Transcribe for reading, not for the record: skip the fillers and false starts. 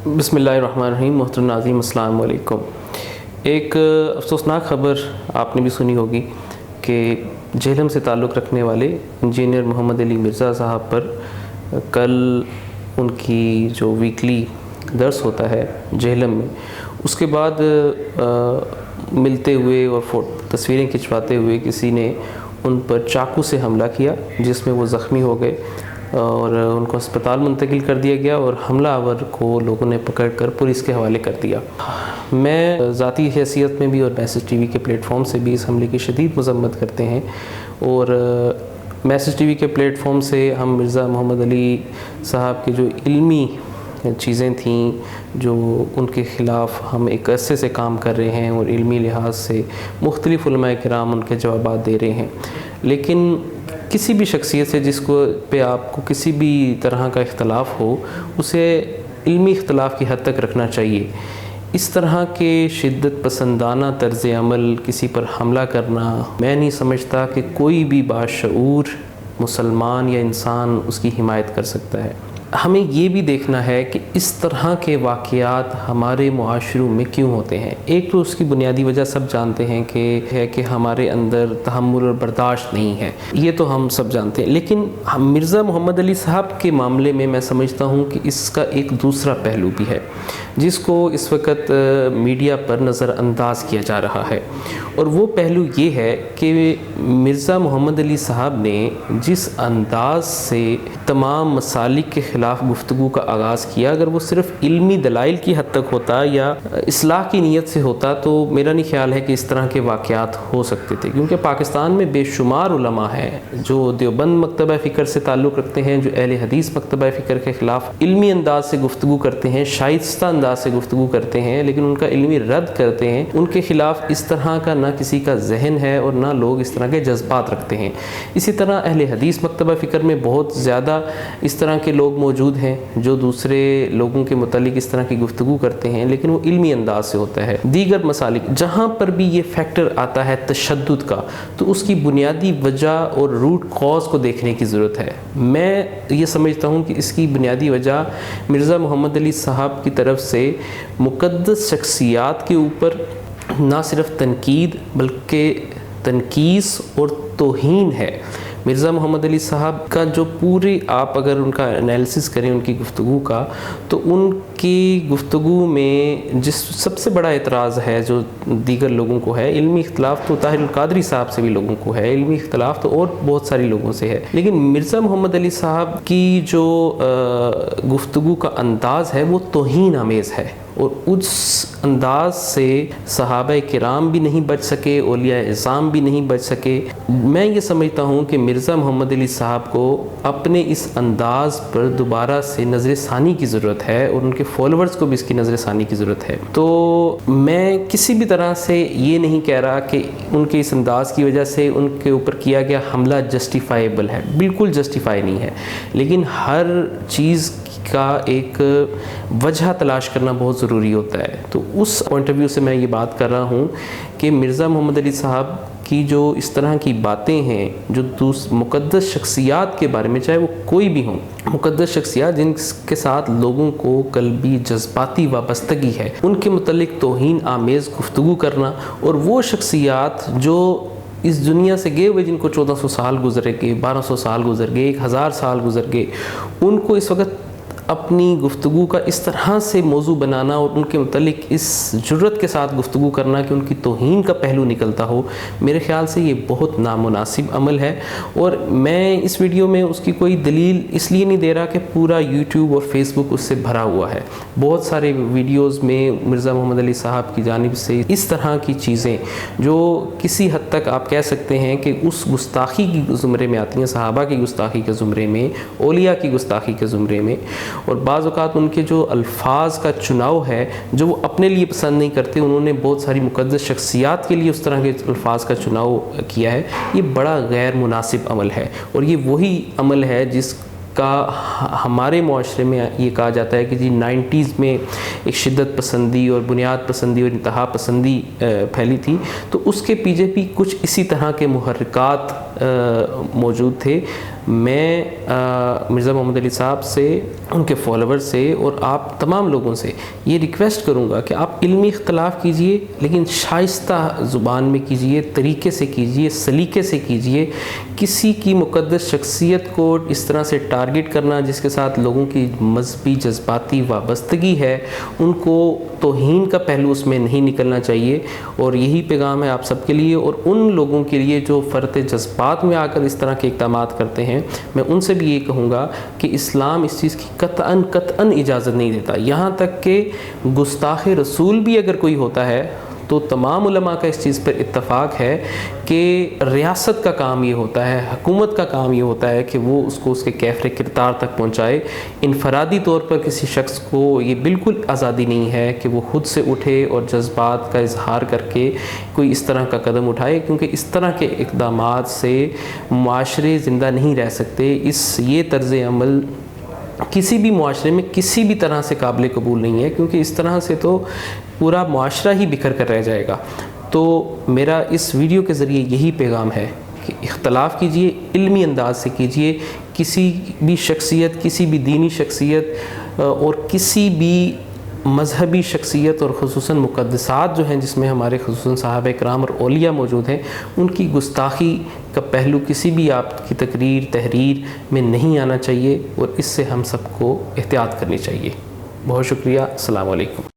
بسم اللہ الرحمن الرحیم. محترم ناظرین السلام علیکم. ایک افسوسناک خبر آپ نے بھی سنی ہوگی کہ جہلم سے تعلق رکھنے والے انجینئر محمد علی مرزا صاحب پر کل ان کی جو ویکلی درس ہوتا ہے جہلم میں، اس کے بعد ملتے ہوئے اور تصویریں کھنچواتے ہوئے کسی نے ان پر چاقو سے حملہ کیا، جس میں وہ زخمی ہو گئے اور ان کو اسپتال منتقل کر دیا گیا اور حملہ آور کو لوگوں نے پکڑ کر پولیس کے حوالے کر دیا. میں ذاتی حیثیت میں بھی اور میسج ٹی وی کے پلیٹ فارم سے بھی اس حملے کی شدید مذمت کرتے ہیں، اور میسج ٹی وی کے پلیٹ فارم سے ہم مرزا محمد علی صاحب کے جو علمی چیزیں تھیں جو ان کے خلاف ہم ایک عرصے سے کام کر رہے ہیں اور علمی لحاظ سے مختلف علماء کرام ان کے جوابات دے رہے ہیں، لیکن کسی بھی شخصیت سے جس کو پہ آپ کو کسی بھی طرح کا اختلاف ہو اسے علمی اختلاف کی حد تک رکھنا چاہیے. اس طرح کے شدت پسندانہ طرز عمل، کسی پر حملہ کرنا، میں نہیں سمجھتا کہ کوئی بھی باشعور مسلمان یا انسان اس کی حمایت کر سکتا ہے. ہمیں یہ بھی دیکھنا ہے کہ اس طرح کے واقعات ہمارے معاشروں میں کیوں ہوتے ہیں. ایک تو اس کی بنیادی وجہ سب جانتے ہیں کہ ہمارے اندر تحمل اور برداشت نہیں ہے، یہ تو ہم سب جانتے ہیں، لیکن مرزا محمد علی صاحب کے معاملے میں میں سمجھتا ہوں کہ اس کا ایک دوسرا پہلو بھی ہے جس کو اس وقت میڈیا پر نظر انداز کیا جا رہا ہے، اور وہ پہلو یہ ہے کہ مرزا محمد علی صاحب نے جس انداز سے تمام مسالک کے خلاف گفتگو کا آغاز کیا، اگر وہ صرف علمی دلائل کی حد تک ہوتا یا اصلاح کی نیت سے ہوتا تو میرا نہیں خیال ہے کہ اس طرح کے واقعات ہو سکتے تھے، کیونکہ پاکستان میں بے شمار علماء ہیں جو دیوبند مکتبہ فکر سے تعلق رکھتے ہیں، جو اہل حدیث مکتبہ فکر کے خلاف علمی انداز سے گفتگو کرتے ہیں، شائستہ انداز سے گفتگو کرتے ہیں، لیکن ان کا علمی رد کرتے ہیں. ان کے خلاف اس طرح کا نہ کسی کا ذہن ہے اور نہ لوگ اس طرح کے جذبات رکھتے ہیں. اسی طرح اہل حدیث مکتبہ فکر میں بہت زیادہ اس طرح کے لوگ موجود ہیں جو دوسرے لوگوں کے متعلق اس طرح کی گفتگو کرتے ہیں، لیکن وہ علمی انداز سے ہوتا ہے. دیگر مسالک جہاں پر بھی یہ فیکٹر آتا ہے تشدد کا، تو اس کی بنیادی وجہ اور روٹ کاز کو دیکھنے کی ضرورت ہے. میں یہ سمجھتا ہوں کہ اس کی بنیادی وجہ مرزا محمد علی صاحب کی طرف سے مقدس شخصیات کے اوپر نہ صرف تنقید بلکہ تنقیص اور توہین ہے. مرزا محمد علی صاحب کا جو پوری آپ اگر ان کا انالیسس کریں ان کی گفتگو کا، تو ان کی گفتگو میں جس سب سے بڑا اعتراض ہے جو دیگر لوگوں کو ہے، علمی اختلاف تو طاہر القادری صاحب سے بھی لوگوں کو ہے، علمی اختلاف تو اور بہت ساری لوگوں سے ہے، لیکن مرزا محمد علی صاحب کی جو گفتگو کا انداز ہے وہ توہین آمیز ہے، اور اس انداز سے صحابہ کرام بھی نہیں بچ سکے، اولیاء اعظام بھی نہیں بچ سکے. میں یہ سمجھتا ہوں کہ مرزا محمد علی صاحب کو اپنے اس انداز پر دوبارہ سے نظر ثانی کی ضرورت ہے، اور ان کے فالوورز کو بھی اس کی نظر ثانی کی ضرورت ہے. تو میں کسی بھی طرح سے یہ نہیں کہہ رہا کہ ان کے اس انداز کی وجہ سے ان کے اوپر کیا گیا حملہ جسٹیفائیبل ہے، بالکل جسٹیفائی نہیں ہے، لیکن ہر چیز کا ایک وجہ تلاش کرنا بہت ضروری ہوتا ہے. تو اس پوائنٹ آف ویو سے میں یہ بات کر رہا ہوں کہ مرزا محمد علی صاحب کی جو اس طرح کی باتیں ہیں جو مقدس شخصیات کے بارے میں، چاہے وہ کوئی بھی ہوں، مقدس شخصیات جن کے ساتھ لوگوں کو قلبی جذباتی وابستگی ہے، ان کے متعلق توہین آمیز گفتگو کرنا، اور وہ شخصیات جو اس دنیا سے گئے ہوئے جن کو 1400 سال گزر گئے، 1200 سال گزر گئے، 1000 سال گزر گئے، ان کو اس وقت اپنی گفتگو کا اس طرح سے موضوع بنانا اور ان کے متعلق اس جرت کے ساتھ گفتگو کرنا کہ ان کی توہین کا پہلو نکلتا ہو، میرے خیال سے یہ بہت نامناسب عمل ہے. اور میں اس ویڈیو میں اس کی کوئی دلیل اس لیے نہیں دے رہا کہ پورا یوٹیوب اور فیس بک اس سے بھرا ہوا ہے. بہت سارے ویڈیوز میں مرزا محمد علی صاحب کی جانب سے اس طرح کی چیزیں جو کسی حد تک آپ کہہ سکتے ہیں کہ اس گستاخی کی زمرے میں آتی ہیں، صحابہ کی گستاخی کے زمرے میں، اولیاء کی گستاخی کے زمرے میں، اور بعض اوقات ان کے جو الفاظ کا چناؤ ہے جو وہ اپنے لیے پسند نہیں کرتے، انہوں نے بہت ساری مقدس شخصیات کے لیے اس طرح کے الفاظ کا چناؤ کیا ہے. یہ بڑا غیر مناسب عمل ہے، اور یہ وہی عمل ہے جس کا ہمارے معاشرے میں یہ کہا جاتا ہے کہ جی 90s میں ایک شدت پسندی اور بنیاد پسندی اور انتہا پسندی پھیلی تھی، تو اس کے پیچھے بھی کچھ اسی طرح کے محرکات موجود تھے. میں مرزا محمد علی صاحب سے، ان کے فالوورز سے اور آپ تمام لوگوں سے یہ ریکویسٹ کروں گا کہ آپ علمی اختلاف کیجئے لیکن شائستہ زبان میں کیجئے، طریقے سے کیجئے، سلیقے سے کیجئے. کسی کی مقدس شخصیت کو اس طرح سے ٹارگٹ کرنا جس کے ساتھ لوگوں کی مذہبی جذباتی وابستگی ہے، ان کو توہین کا پہلو اس میں نہیں نکلنا چاہیے. اور یہی پیغام ہے آپ سب کے لیے اور ان لوگوں کے لیے جو فرط جذبات میں آ کر اس طرح کے اقدامات کرتے ہیں. میں ان سے بھی یہ کہوں گا کہ اسلام اس چیز کی قطعاً اجازت نہیں دیتا. یہاں تک کہ گستاخ رسول بھی اگر کوئی ہوتا ہے تو تمام علماء کا اس چیز پر اتفاق ہے کہ ریاست کا کام یہ ہوتا ہے، حکومت کا کام یہ ہوتا ہے کہ وہ اس کو اس کے کیفر کردار تک پہنچائے. انفرادی طور پر کسی شخص کو یہ بالکل آزادی نہیں ہے کہ وہ خود سے اٹھے اور جذبات کا اظہار کر کے کوئی اس طرح کا قدم اٹھائے، کیونکہ اس طرح کے اقدامات سے معاشرے زندہ نہیں رہ سکتے. یہ طرز عمل کسی بھی معاشرے میں کسی بھی طرح سے قابل قبول نہیں ہے، کیونکہ اس طرح سے تو پورا معاشرہ ہی بکھر کر رہ جائے گا. تو میرا اس ویڈیو کے ذریعے یہی پیغام ہے کہ اختلاف کیجئے، علمی انداز سے کیجئے. کسی بھی شخصیت، کسی بھی دینی شخصیت اور کسی بھی مذہبی شخصیت اور خصوصاً مقدسات جو ہیں جس میں ہمارے خصوصاً صحابہ کرام اور اولیاء موجود ہیں، ان کی گستاخی کا پہلو کسی بھی آپ کی تقریر تحریر میں نہیں آنا چاہیے اور اس سے ہم سب کو احتیاط کرنی چاہیے. بہت شکریہ. السلام علیکم.